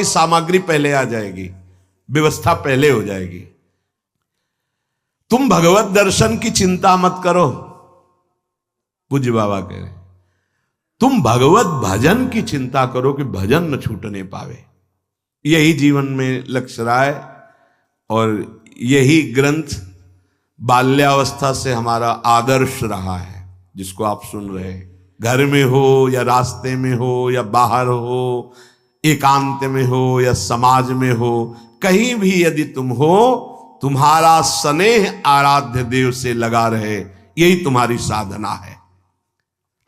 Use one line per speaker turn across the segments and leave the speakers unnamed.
सामग्री पहले आ जाएगी, व्यवस्था पहले हो जाएगी। तुम भगवत दर्शन की चिंता मत करो, पूज्य बाबा कह रहे, तुम भगवत भजन की चिंता करो कि भजन न छूटने पावे। यही जीवन में लक्ष्य रहा है और यही ग्रंथ बाल्यावस्था से हमारा आदर्श रहा है, जिसको आप सुन रहे हैं। घर में हो या रास्ते में हो या बाहर हो, एकांत में हो या समाज में हो, कहीं भी यदि तुम हो, तुम्हारा स्नेह आराध्य देव से लगा रहे, यही तुम्हारी साधना है।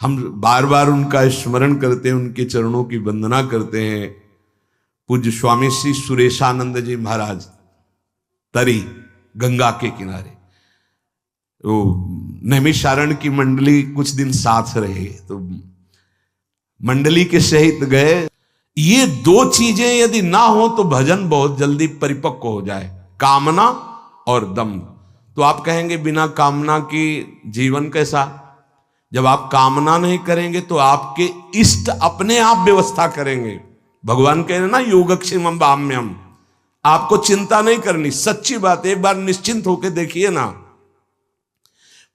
हम बार बार उनका स्मरण करते हैं, उनके चरणों की वंदना करते हैं। पूज्य स्वामी श्री सुरेशानंद जी महाराज तरी गंगा के किनारे, वो नैमिषारण्य की मंडली कुछ दिन साथ रहे, तो मंडली के सहित गए। ये दो चीजें यदि ना हो तो भजन बहुत जल्दी परिपक्व हो जाए, कामना और दम्भ। तो आप कहेंगे बिना कामना की जीवन कैसा? जब आप कामना नहीं करेंगे तो आपके इष्ट अपने आप व्यवस्था करेंगे। भगवान कह रहे ना, योगक्षेमम बाम्यम, आपको चिंता नहीं करनी। सच्ची बात है, एक बार निश्चिंत होके देखिए ना,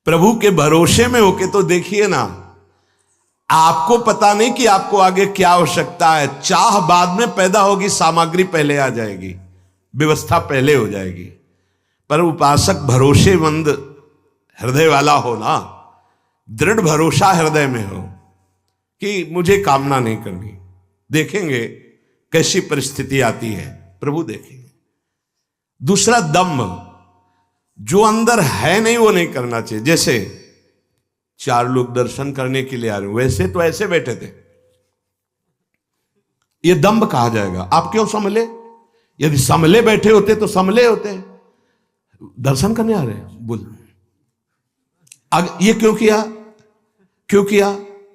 प्रभु के भरोसे में होके तो देखिए ना। आपको पता नहीं कि आपको आगे क्या आवश्यकता है। चाह बाद में पैदा होगी, सामग्री पहले आ जाएगी, व्यवस्था पहले हो जाएगी। पर उपासक भरोसेमंद हृदय वाला हो ना, दृढ़ भरोसा हृदय में हो कि मुझे कामना नहीं करनी। देखेंगे कैसी परिस्थिति आती है, प्रभु देखेंगे। दूसरा दम्भ, जो अंदर है नहीं वो नहीं करना चाहिए। जैसे 4 लोग दर्शन करने के लिए आ रहे, वैसे तो ऐसे बैठे थे, ये दम्भ कहा जाएगा। आप क्यों संभले? यदि संभले बैठे होते तो संभले होते। दर्शन करने आ रहे बोल, ये क्यों किया? क्यों किया?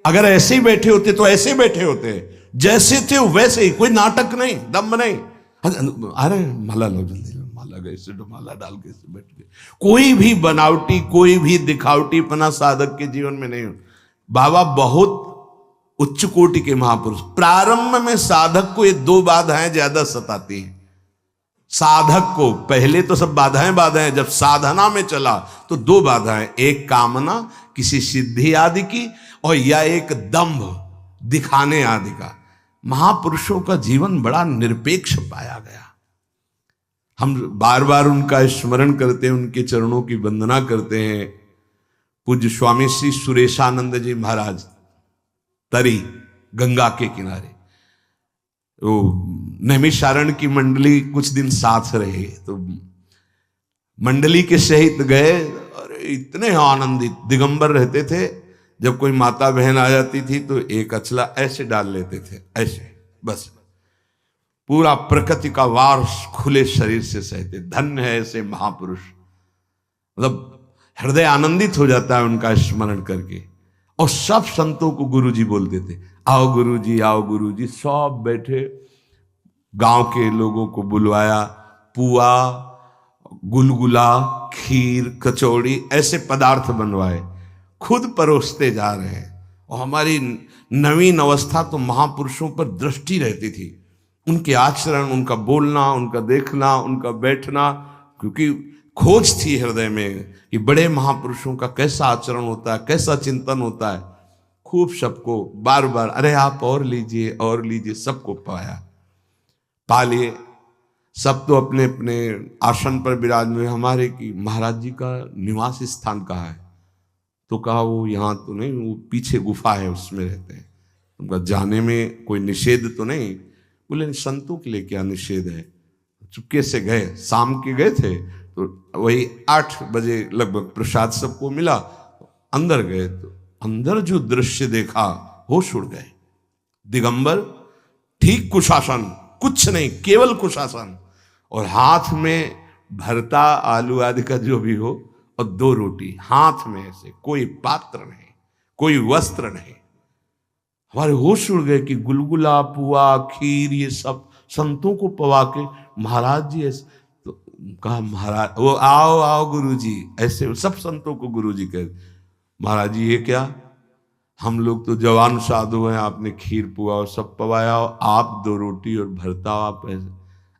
अगर ऐसे ही बैठे होते तो ऐसे बैठे होते, जैसे थे वैसे ही, कोई नाटक नहीं, दम्भ नहीं। अरे माला लो जल्दी, माला गए से माला डाल के बैठ गए। कोई भी बनावटी, कोई भी दिखावटी पना साधक के जीवन में नहीं हो। बाबा बहुत उच्च कोटि के महापुरुष। प्रारंभ में साधक को ये 2 बाधाएं ज्यादा सताती हैं। साधक को पहले तो सब बाधाएं बाधाएं, जब साधना में चला तो 2 बाधाएं, एक कामना किसी सिद्धि आदि की, और या एक दंभ दिखाने आदि का। महापुरुषों का जीवन बड़ा निरपेक्ष पाया गया। हम बार बार उनका स्मरण करते हैं, उनके चरणों की वंदना करते हैं। पूज्य स्वामी श्री सुरेशानंद जी महाराज तरी गंगा के किनारे, वो नैमिषारण्य की मंडली कुछ दिन साथ रहे, तो मंडली के सहित गए। और इतने आनंदित, दिगंबर रहते थे। जब कोई माता बहन आ जाती थी तो एक अचला ऐसे डाल लेते थे, ऐसे बस। पूरा प्रकृति का वार खुले शरीर से सहते। धन्य है ऐसे महापुरुष। मतलब हृदय आनंदित हो जाता है उनका स्मरण करके। और सब संतों को गुरुजी बोलते थे, आओ गुरुजी, आओ गुरुजी। सब बैठे, गांव के लोगों को बुलवाया, पुआ, गुलगुला, खीर, कचौड़ी, ऐसे पदार्थ बनवाए, खुद परोसते जा रहे हैं। और हमारी नवीन अवस्था तो महापुरुषों पर दृष्टि रहती थी, उनके आचरण, उनका बोलना, उनका देखना, उनका बैठना, क्योंकि खोज थी हृदय में कि बड़े महापुरुषों का कैसा आचरण होता है, कैसा चिंतन होता है। खूब सबको बार बार, अरे आप और लीजिए और लीजिए, सबको पाया, पा लिए। सब तो अपने अपने आसन पर विराजमान। हमारे की महाराज जी का निवास स्थान कहाँ है? तो कहा वो यहाँ तो नहीं, वो पीछे गुफा है उसमें रहते हैं। उनका जाने में कोई निषेध तो नहीं? बोले संतों के लिए क्या निषेध है। चुपके से गए, शाम के गए थे, तो वही 8 बजे लगभग प्रसाद सबको मिला। अंदर गए तो अंदर जो दृश्य देखा, होश उड़ गए। दिगंबर, ठीक कुशासन, कुछ नहीं, केवल कुशासन, और हाथ में भरता आलू आदि का जो भी हो, और 2 रोटी हाथ में ऐसे, कोई पात्र नहीं, कोई वस्त्र नहीं। हमारे होश उड़ गए कि गुलगुला, पुआ, खीर, ये सब संतों को पवा के महाराज जी ऐसे। तो कहा महाराज, वो आओ आओ गुरुजी, ऐसे सब संतों को गुरुजी कह। महाराज जी ये क्या? हम लोग तो जवान साधु हैं, आपने खीर पुआ और सब पवाया, आप 2 रोटी और भरता आप ऐसे।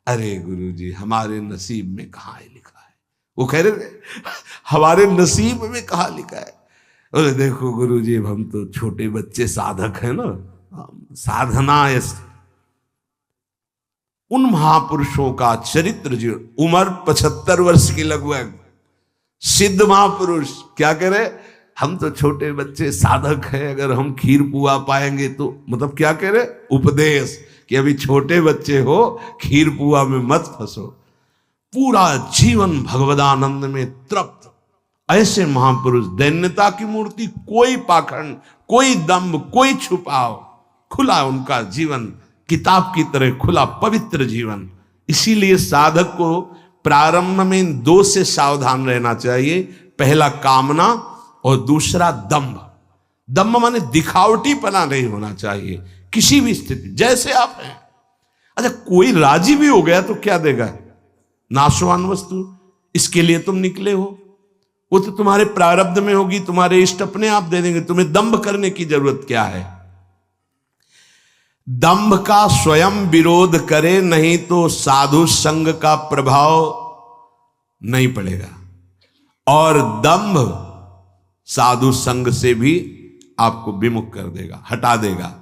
अरे गुरु जी, हमारे नसीब में कहाँ है लिखा है। वो कह रहे थे हमारे नसीब में कहाँ लिखा है। अरे देखो गुरु जी, हम तो छोटे बच्चे साधक हैं ना, साधना उन महापुरुषों का चरित्र जो उम्र 75 वर्ष की लगभग, सिद्ध महापुरुष क्या कह रहे, हम तो छोटे बच्चे साधक हैं, अगर हम खीर पुआ पाएंगे तो, मतलब क्या कह रहे, उपदेश कि अभी छोटे बच्चे हो, खीर पुआ में मत फंसो। पूरा जीवन भगवदानंद में तृप्त ऐसे महापुरुष, दैन्यता की मूर्ति, कोई पाखंड, कोई दंभ, कोई छुपाव, खुला उनका जीवन, किताब की तरह खुला पवित्र जीवन। इसीलिए साधक को प्रारंभ में 2 से सावधान रहना चाहिए। पहला कामना और दूसरा दंभ। दंभ माने दिखावटीपना नहीं होना चाहिए किसी भी स्थिति, जैसे आप हैं। अच्छा, कोई राजी भी हो गया तो क्या देगा, नाशवान वस्तु, इसके लिए तुम निकले हो, वो तो तुम्हारे प्रारब्ध में होगी, तुम्हारे इष्ट अपने आप दे देंगे, तुम्हें दंभ करने की जरूरत क्या है। दंभ का स्वयं विरोध करे, नहीं तो साधु संग का प्रभाव नहीं पड़ेगा, और दंभ साधु संग से भी आपको विमुख कर देगा, हटा देगा।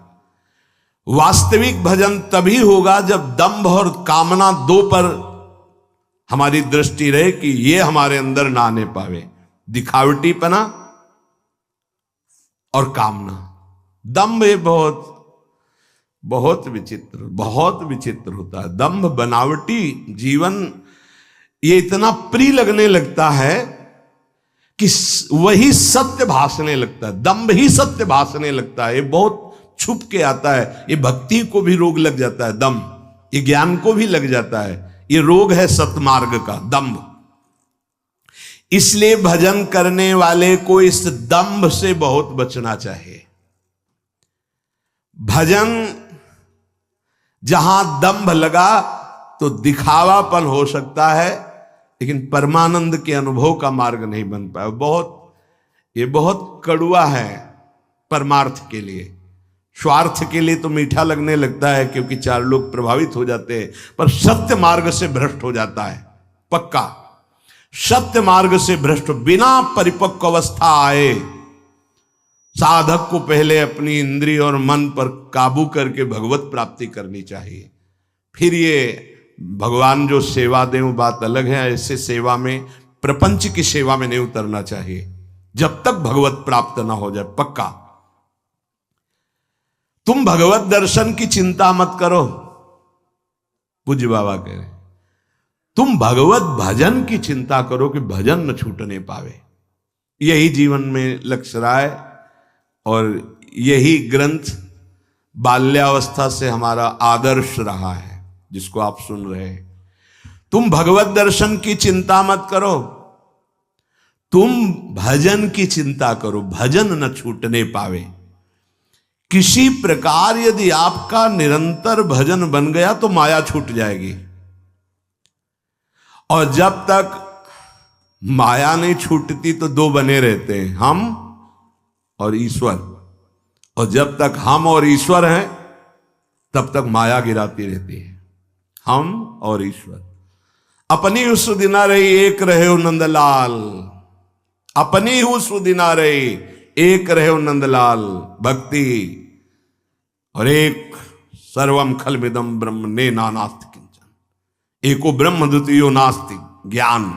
वास्तविक भजन तभी होगा जब दंभ और कामना 2 पर हमारी दृष्टि रहे कि ये हमारे अंदर ना आने पावे। दिखावटीपना और कामना, दंभ ये बहुत विचित्र होता है। दंभ बनावटी जीवन ये इतना प्रिय लगने लगता है कि वही सत्य भासने लगता है, दंभ ही सत्य भासने लगता है। ये बहुत छुप के आता है, ये भक्ति को भी रोग लग जाता है दंभ, ये ज्ञान को भी लग जाता है, ये रोग है सतमार्ग का, दंभ। इसलिए भजन करने वाले को इस दंभ से बहुत बचना चाहिए। भजन जहां दंभ लगा तो दिखावापन हो सकता है, लेकिन परमानंद के अनुभव का मार्ग नहीं बन पाया। ये बहुत कड़वा है परमार्थ के लिए। स्वार्थ के लिए तो मीठा लगने लगता है क्योंकि 4 लोग प्रभावित हो जाते हैं, पर सत्य मार्ग से भ्रष्ट हो जाता है पक्का। सत्य मार्ग से भ्रष्ट बिना परिपक्व अवस्था आए, साधक को पहले अपनी इंद्रिय और मन पर काबू करके भगवत प्राप्ति करनी चाहिए। फिर ये भगवान जो सेवा दे वो बात अलग है। ऐसे सेवा में, प्रपंच की सेवा में नहीं उतरना चाहिए जब तक भगवत प्राप्त ना हो जाए पक्का। तुम भगवत दर्शन की चिंता मत करो, पूज्य बाबा कह रहे, तुम भगवत भजन की चिंता करो कि भजन न छूटने पावे। यही जीवन में लक्ष्य रहा है और यही ग्रंथ बाल्यावस्था से हमारा आदर्श रहा है जिसको आप सुन रहे हैं। तुम भगवत दर्शन की चिंता मत करो, तुम भजन की चिंता करो, भजन न छूटने पावे। किसी प्रकार यदि आपका निरंतर भजन बन गया तो माया छूट जाएगी, और जब तक माया नहीं छूटती तो 2 बने रहते हैं, हम और ईश्वर। और जब तक हम और ईश्वर हैं तब तक माया गिराती रहती है। हम और ईश्वर अपनी ही सुदिना रही, एक रहे हो नंदलाल, अपनी ही सुदिना रही, एक रहे हो नंदलाल। भक्ति और एक सर्वम खलविदम ब्रह्म ने नानास्ति किंचन, एको ब्रह्म द्वितीयो नास्ति ज्ञान।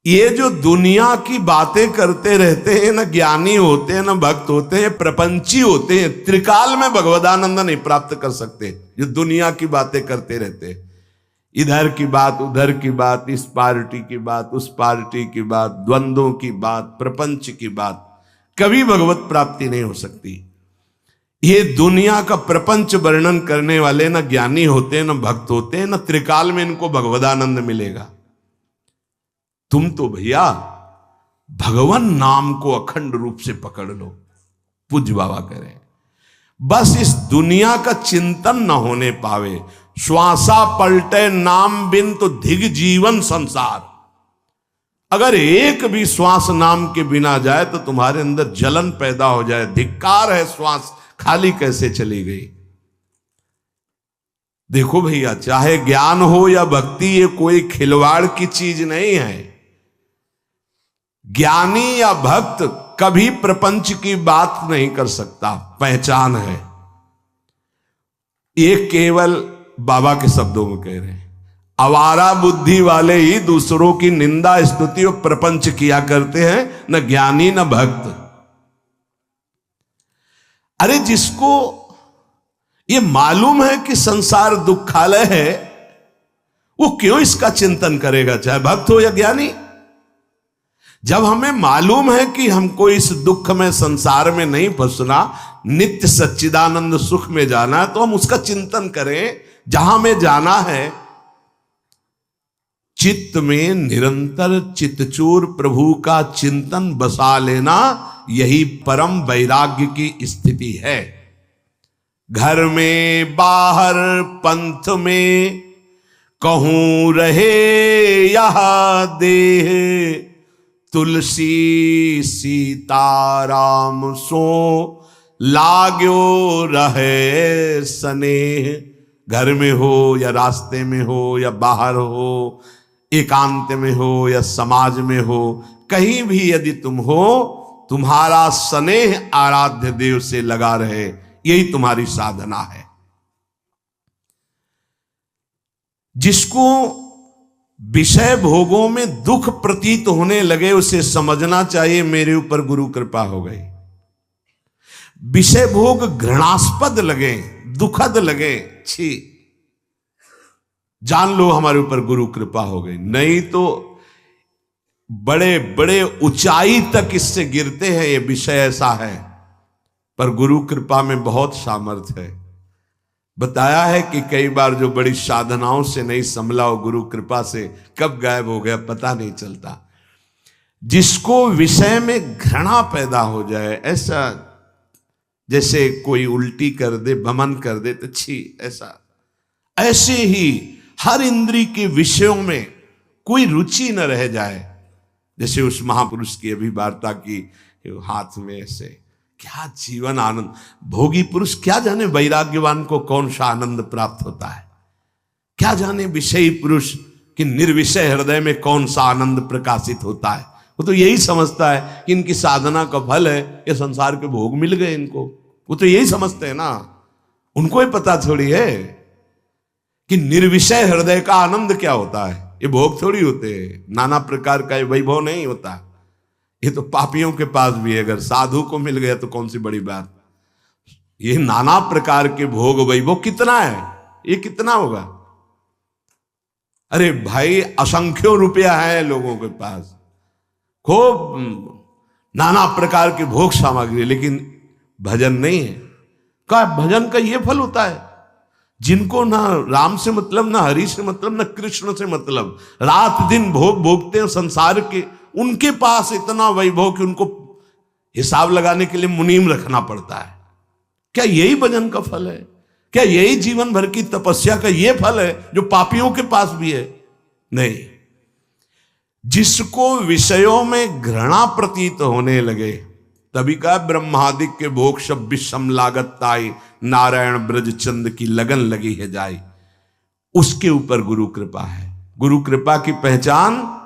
ये जो दुनिया की बातें करते रहते हैं, ना ज्ञानी होते हैं, ना भक्त होते हैं, प्रपंची होते हैं, त्रिकाल में भगवदानंद नहीं प्राप्त कर सकते। जो दुनिया की बातें करते रहते हैं, इधर की बात, उधर की बात, इस पार्टी की बात, उस पार्टी की बात, द्वंद्वों की बात, प्रपंच की बात, कभी भगवत प्राप्ति नहीं हो सकती। ये दुनिया का प्रपंच वर्णन करने वाले ना ज्ञानी होते हैं, ना भक्त होते हैं, ना त्रिकाल में इनको भगवदानंद मिलेगा। तुम तो भैया भगवान नाम को अखंड रूप से पकड़ लो, पूज्य बाबा कह रहे हैं। बस इस दुनिया का चिंतन न होने पावे, श्वासा पलटे नाम बिन तो धिग जीवन संसार। अगर एक भी श्वास नाम के बिना जाए तो तुम्हारे अंदर जलन पैदा हो जाए, धिक्कार है, श्वास खाली कैसे चली गई। देखो भैया, चाहे ज्ञान हो या भक्ति, ये कोई खिलवाड़ की चीज नहीं है। ज्ञानी या भक्त कभी प्रपंच की बात नहीं कर सकता, पहचान है। ये केवल बाबा के शब्दों में कह रहे हैं। आवारा बुद्धि वाले ही दूसरों की निंदा स्तुति और प्रपंच किया करते हैं, न ज्ञानी न भक्त। अरे जिसको ये मालूम है कि संसार दुखालय है, वो क्यों इसका चिंतन करेगा, चाहे भक्त हो या ज्ञानी। जब हमें मालूम है कि हमको इस दुख में, संसार में नहीं फंसना, नित्य सच्चिदानंद सुख में जाना है, तो हम उसका चिंतन करें। जहां में जाना है, चित्त में निरंतर चित्तचूर प्रभु का चिंतन बसा लेना, यही परम वैराग्य की स्थिति है। घर में बाहर पंथ में कहूं रहे यह देह, तुलसी सीताराम सो लाग्यो रहे स्नेह। घर में हो या रास्ते में हो या बाहर हो, एकांत में हो या समाज में हो, कहीं भी यदि तुम हो, तुम्हारा स्नेह आराध्य देव से लगा रहे, यही तुम्हारी साधना है। जिसको विषय भोगों में दुख प्रतीत होने लगे, उसे समझना चाहिए मेरे ऊपर गुरु कृपा हो गई। विषय भोग घृणास्पद लगे, दुखद लगे, छी, जान लो हमारे ऊपर गुरु कृपा हो गई। नहीं तो बड़े बड़े ऊंचाई तक इससे गिरते हैं, ये विषय ऐसा है। पर गुरु कृपा में बहुत सामर्थ्य है। बताया है कि कई बार जो बड़ी साधनाओं से नहीं संभला, वो गुरु कृपा से कब गायब हो गया पता नहीं चलता। जिसको विषय में घृणा पैदा हो जाए, ऐसा जैसे कोई उल्टी कर दे, बमन कर दे तो छी, ऐसे ही हर इंद्री के विषयों में कोई रुचि न रह जाए। जैसे उस महापुरुष की अभी वार्ता की, हाथ में ऐसे क्या जीवन आनंद। भोगी पुरुष क्या जाने वैराग्यवान को कौन सा आनंद प्राप्त होता है, क्या जाने विषयी पुरुष कि निर्विषय हृदय में कौन सा आनंद प्रकाशित होता है। वो तो यही समझता है कि इनकी साधना का फल है ये संसार के भोग मिल गए इनको, वो तो यही समझते हैं ना। उनको ही पता थोड़ी है कि निर्विषय हृदय का आनंद क्या होता है। ये भोग थोड़ी होते हैं, नाना प्रकार का ये वैभव नहीं होता। ये तो पापियों के पास भी है, अगर साधु को मिल गया तो कौन सी बड़ी बात। ये नाना प्रकार के भोग वैभव कितना है, ये कितना होगा। अरे भाई, असंख्यों रुपया है लोगों के पास, खूब नाना प्रकार के भोग सामग्री, लेकिन भजन नहीं है। क्या भजन का ये फल होता है? जिनको ना राम से मतलब, ना हरि से मतलब, ना कृष्ण से मतलब, रात दिन भोग भोगते हैं संसार के, उनके पास इतना वैभव कि उनको हिसाब लगाने के लिए मुनीम रखना पड़ता है। क्या यही भजन का फल है? क्या यही जीवन भर की तपस्या का ये फल है जो पापियों के पास भी है? नहीं। जिसको विषयों में घृणा प्रतीत होने लगे, तभी का ब्रह्मादिक के भोग सब विषम लागत ताई, नारायण ब्रज चंद की लगन लगी है जाई, उसके ऊपर गुरु कृपा है। गुरु कृपा की पहचान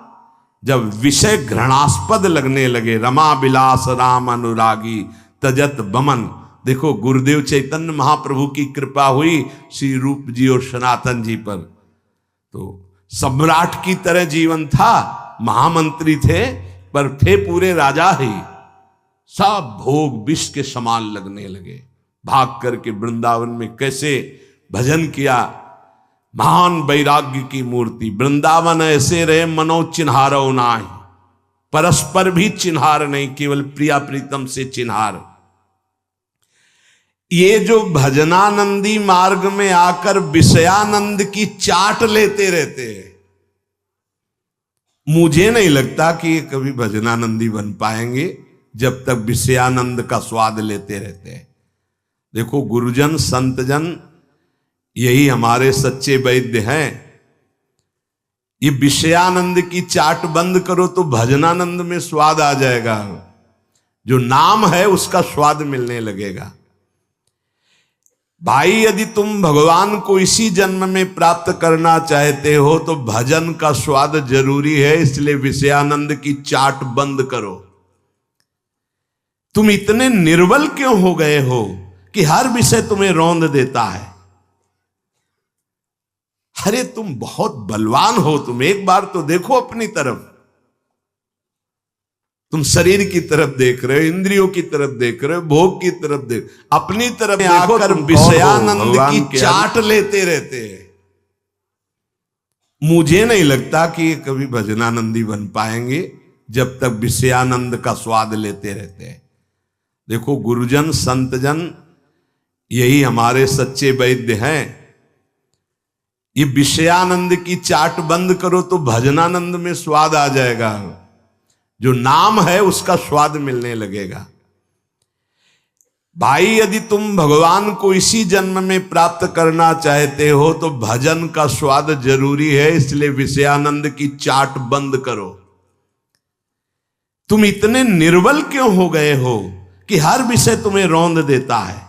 जब विषय घृणास्पद लगने लगे, रमा बिलास राम अनुरागी तजत बमन। देखो गुरुदेव चैतन्य महाप्रभु की कृपा हुई श्री रूप जी और सनातन जी पर, तो सम्राट की तरह जीवन था, महामंत्री थे, पर थे पूरे राजा ही। सब भोग विष के समान लगने लगे। भाग करके वृंदावन में कैसे भजन किया, महान वैराग्य की मूर्ति। वृंदावन ऐसे रहे मनो चिन्हारो नाहि, परस्पर भी चिन्हार नहीं, केवल प्रिया प्रीतम से चिन्हार। ये जो भजनानंदी मार्ग में आकर विषयानंद की चाट लेते रहते हैं, मुझे नहीं लगता कि ये कभी भजनानंदी बन पाएंगे जब तक विषयानंद का स्वाद लेते रहते हैं। देखो गुरुजन संतजन यही हमारे सच्चे वैद्य हैं। ये विषयानंद की चाट बंद करो तो भजनानंद में स्वाद आ जाएगा। जो नाम है उसका स्वाद मिलने लगेगा। भाई यदि तुम भगवान को इसी जन्म में प्राप्त करना चाहते हो तो भजन का स्वाद जरूरी है, इसलिए विषयानंद की चाट बंद करो। तुम इतने निर्बल क्यों हो गए हो कि हर विषय तुम्हें रौंद देता है? अरे तुम बहुत बलवान हो, तुम एक बार तो देखो अपनी तरफ। तुम शरीर की तरफ देख रहे हो, इंद्रियों की तरफ देख रहे हो, भोग की तरफ देख, अपनी तरफ आकर विषयानंद की चाट लेते रहते हैं। मुझे नहीं लगता कि ये कभी भजनानंदी बन पाएंगे जब तक विषयानंद का स्वाद लेते रहते हैं। देखो गुरुजन संतजन यही हमारे सच्चे वैद्य हैं। ये विषयानंद की चाट बंद करो तो भजनानंद में स्वाद आ जाएगा। जो नाम है उसका स्वाद मिलने लगेगा। भाई यदि तुम भगवान को इसी जन्म में प्राप्त करना चाहते हो तो भजन का स्वाद जरूरी है, इसलिए विषयानंद की चाट बंद करो। तुम इतने निर्बल क्यों हो गए हो कि हर विषय तुम्हें रौंद देता है?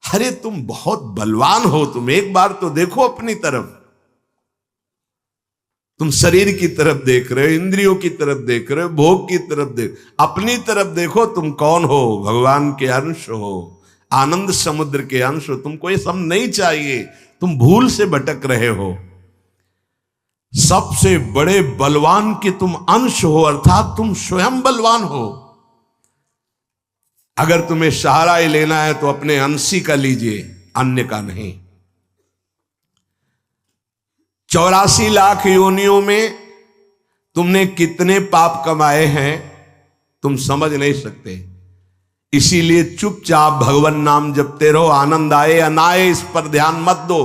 अरे तुम बहुत बलवान हो, तुम एक बार तो देखो अपनी तरफ। तुम शरीर की तरफ देख रहे हो, इंद्रियों की तरफ देख रहे हो, भोग की तरफ देख, अपनी तरफ देखो। तुम कौन हो? भगवान के अंश हो, आनंद समुद्र के अंश हो। तुमको ये सब नहीं चाहिए, तुम भूल से भटक रहे हो। सबसे बड़े बलवान के तुम अंश हो, अर्थात तुम स्वयं बलवान हो। अगर तुम्हें सहारा ही लेना है तो अपने अंशी का लीजिए, अन्य का नहीं। 84 लाख योनियों में तुमने कितने पाप कमाए हैं तुम समझ नहीं सकते। इसीलिए चुपचाप भगवान नाम जपते रहो। आनंद आए या ना आए इस पर ध्यान मत दो।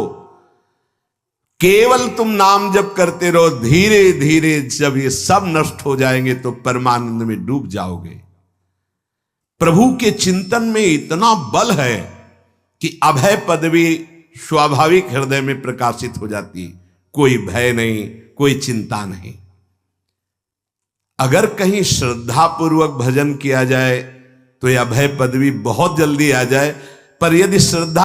केवल तुम नाम जप करते रहो। धीरे धीरे जब ये सब नष्ट हो जाएंगे तो परमानंद में डूब जाओगे। प्रभु के चिंतन में इतना बल है कि अभय पदवी स्वाभाविक हृदय में प्रकाशित हो जाती है। कोई भय नहीं, कोई चिंता नहीं। अगर कहीं श्रद्धा पूर्वक भजन किया जाए तो यह अभय पदवी बहुत जल्दी आ जाए। पर यदि श्रद्धा